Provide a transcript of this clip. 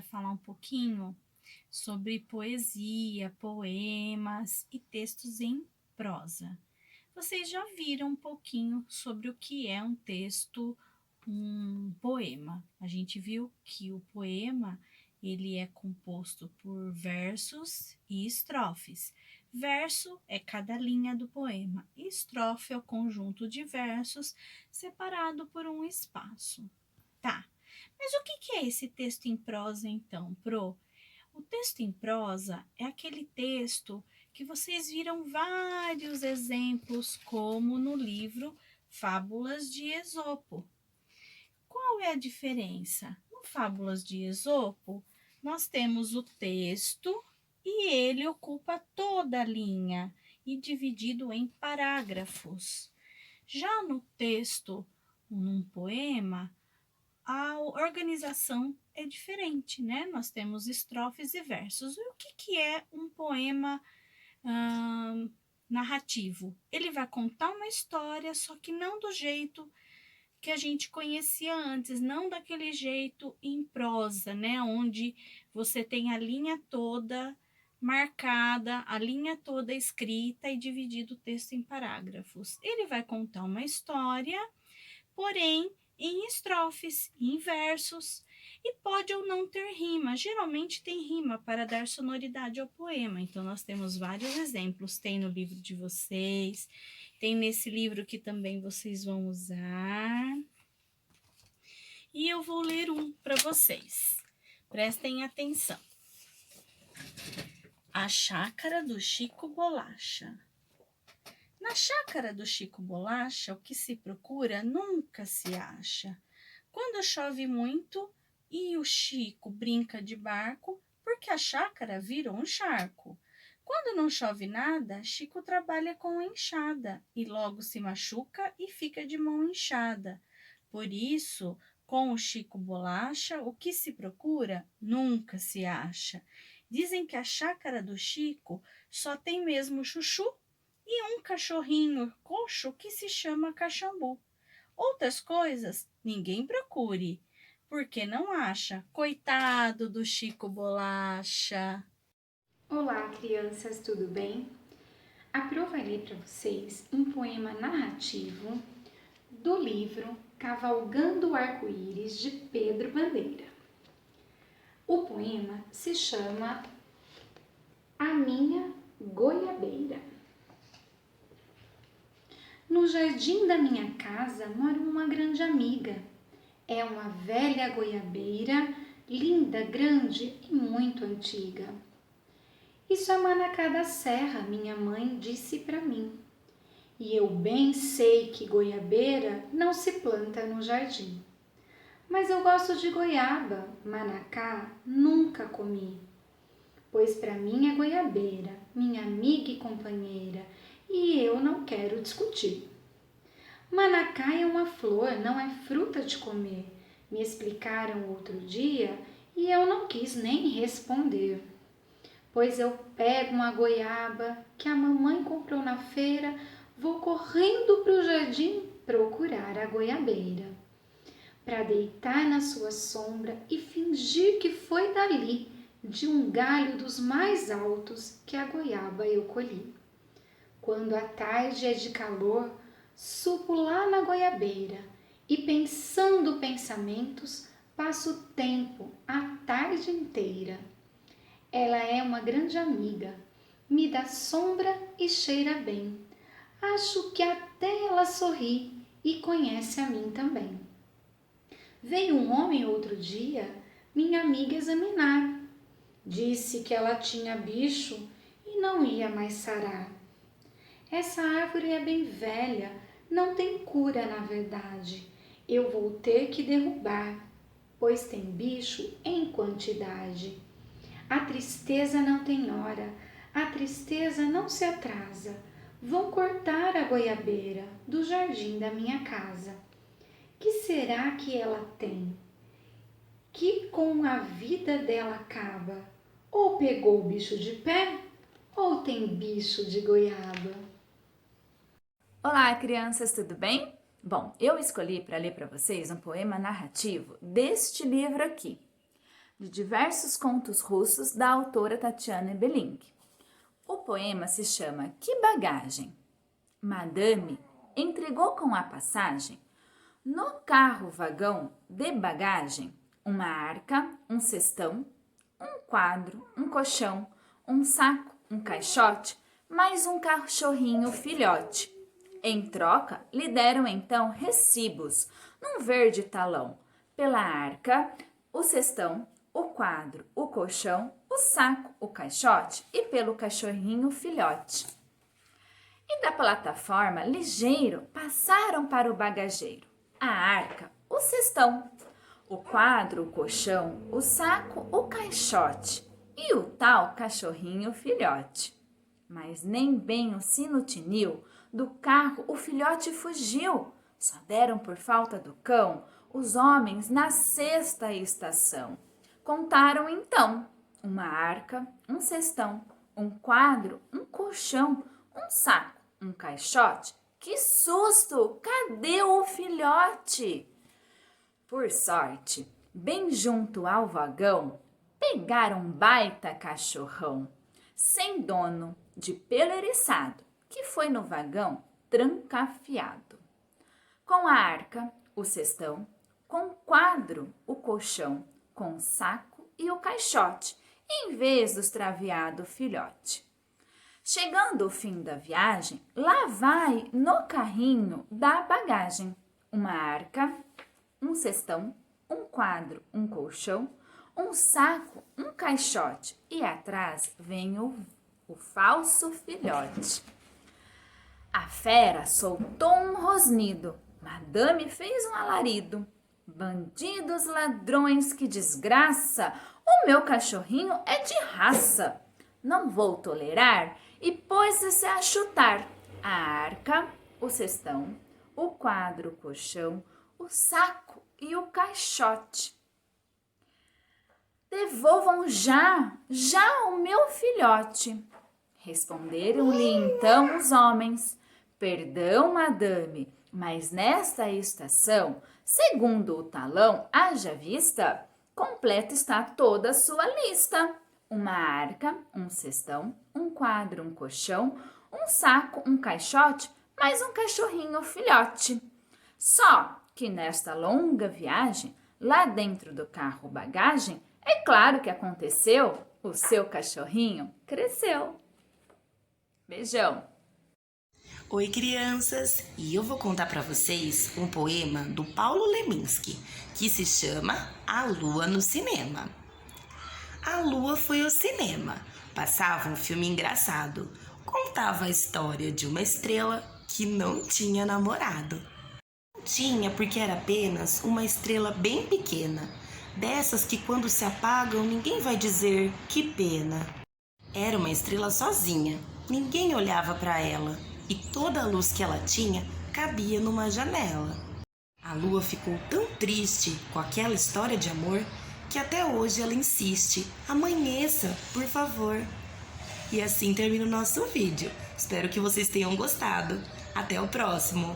falar um pouquinho sobre poesia, poemas e textos em prosa. Vocês já viram um pouquinho sobre o que é um texto, um poema. A gente viu que o poema ele é composto por versos e estrofes. Verso é cada linha do poema, e estrofe é o conjunto de versos separado por um espaço. Tá, mas o que é esse texto em prosa então, Pro? O texto em prosa é aquele texto que vocês viram vários exemplos, como no livro Fábulas de Esopo. Qual é a diferença? No Fábulas de Esopo, nós temos o texto e ele ocupa toda a linha e dividido em parágrafos. Já no texto, num poema, a organização é diferente, né? Nós temos estrofes e versos. E o que é um poema narrativo? Ele vai contar uma história, só que não do jeito que a gente conhecia antes, não daquele jeito em prosa, né? Onde você tem a linha toda marcada, a linha toda escrita e dividido o texto em parágrafos. Ele vai contar uma história, porém em estrofes, em versos, e pode ou não ter rima. Geralmente tem rima para dar sonoridade ao poema. Então nós temos vários exemplos, tem no livro de vocês, tem nesse livro que também vocês vão usar. E eu vou ler um para vocês. Prestem atenção. A Chácara do Chico Bolacha. Na chácara do Chico Bolacha, o que se procura nunca se acha. Quando chove muito e o Chico brinca de barco, porque a chácara virou um charco. Quando não chove nada, Chico trabalha com enxada e logo se machuca e fica de mão inchada. Por isso, com o Chico Bolacha, o que se procura nunca se acha. Dizem que a chácara do Chico só tem mesmo chuchu e um cachorrinho coxo que se chama Caxambu. Outras coisas ninguém procure, porque não acha. Coitado do Chico Bolacha. Olá, crianças, tudo bem? A Pro vai ler para vocês um poema narrativo do livro Cavalgando o Arco-Íris, de Pedro Bandeira. O poema se chama A Minha Goiabeira. No jardim da minha casa mora uma grande amiga. É uma velha goiabeira, linda, grande e muito antiga. Isso é manacá da serra, minha mãe disse para mim. E eu bem sei que goiabeira não se planta no jardim. Mas eu gosto de goiaba, manacá nunca comi. Pois para mim é goiabeira, minha amiga e companheira, e eu não quero discutir. Manacá é uma flor, não é fruta de comer, me explicaram outro dia e eu não quis nem responder. Pois eu pego uma goiaba que a mamãe comprou na feira, vou correndo para o jardim procurar a goiabeira, para deitar na sua sombra e fingir que foi dali, de um galho dos mais altos, que a goiaba eu colhi. Quando a tarde é de calor, subo lá na goiabeira e, pensando pensamentos, passo o tempo a tarde inteira. Ela é uma grande amiga, me dá sombra e cheira bem. Acho que até ela sorri e conhece a mim também. Veio um homem outro dia, minha amiga, examinar. Disse que ela tinha bicho e não ia mais sarar. Essa árvore é bem velha, não tem cura na verdade. Eu vou ter que derrubar, pois tem bicho em quantidade. A tristeza não tem hora, a tristeza não se atrasa. Vão cortar a goiabeira do jardim da minha casa. Que será que ela tem? Que com a vida dela acaba? Ou pegou o bicho de pé, ou tem bicho de goiaba. Olá, crianças, tudo bem? Bom, eu escolhi para ler para vocês um poema narrativo deste livro aqui. de diversos contos russos da autora Tatiana Belling. O poema se chama Que Bagagem? Madame entregou com a passagem no carro-vagão de bagagem uma arca, um cestão, um quadro, um colchão, um saco, um caixote, mais um cachorrinho filhote. Em troca, lhe deram então recibos, num verde talão, pela arca, o cestão, o quadro, o colchão, o saco, o caixote e pelo cachorrinho filhote. E da plataforma, ligeiro, passaram para o bagageiro, a arca, o cestão, o quadro, o colchão, o saco, o caixote e o tal cachorrinho filhote. Mas nem bem o sino tiniu, do carro o filhote fugiu. Só deram por falta do cão os homens na sexta estação. Contaram então uma arca, um cestão, um quadro, um colchão, um saco, um caixote. Que susto! Cadê o filhote? Por sorte, bem junto ao vagão, pegaram um baita cachorrão, sem dono, de pelo eriçado, que foi no vagão trancafiado. Com a arca, o cestão, com o quadro, o colchão, com o saco e o caixote, em vez do extraviado filhote. Chegando o fim da viagem, lá vai no carrinho da bagagem uma arca, um cestão, um quadro, um colchão, um saco, um caixote e atrás vem o falso filhote. A fera soltou um rosnido, Madame fez um alarido. Bandidos, ladrões, que desgraça! O meu cachorrinho é de raça. Não vou tolerar e pôs-se a chutar a arca, o cestão, o quadro, o colchão, o saco e o caixote. Devolvam já o meu filhote. Responderam-lhe então os homens. Perdão, madame, mas nesta estação, segundo o talão, haja vista, completa está toda a sua lista. Uma arca, um cestão, um quadro, um colchão, um saco, um caixote, mais um cachorrinho filhote. Só que nesta longa viagem, lá dentro do carro bagagem, é claro que aconteceu, o seu cachorrinho cresceu. Beijão! Oi, crianças! E eu vou contar para vocês um poema do Paulo Leminski, que se chama A Lua no Cinema. A lua foi ao cinema, passava um filme engraçado, contava a história de uma estrela que não tinha namorado. Não tinha porque era apenas uma estrela bem pequena, dessas que quando se apagam ninguém vai dizer que pena. Era uma estrela sozinha, ninguém olhava para ela e toda a luz que ela tinha cabia numa janela. A lua ficou tão triste com aquela história de amor que até hoje ela insiste: amanheça, por favor. E assim termina o nosso vídeo. Espero que vocês tenham gostado. Até o próximo!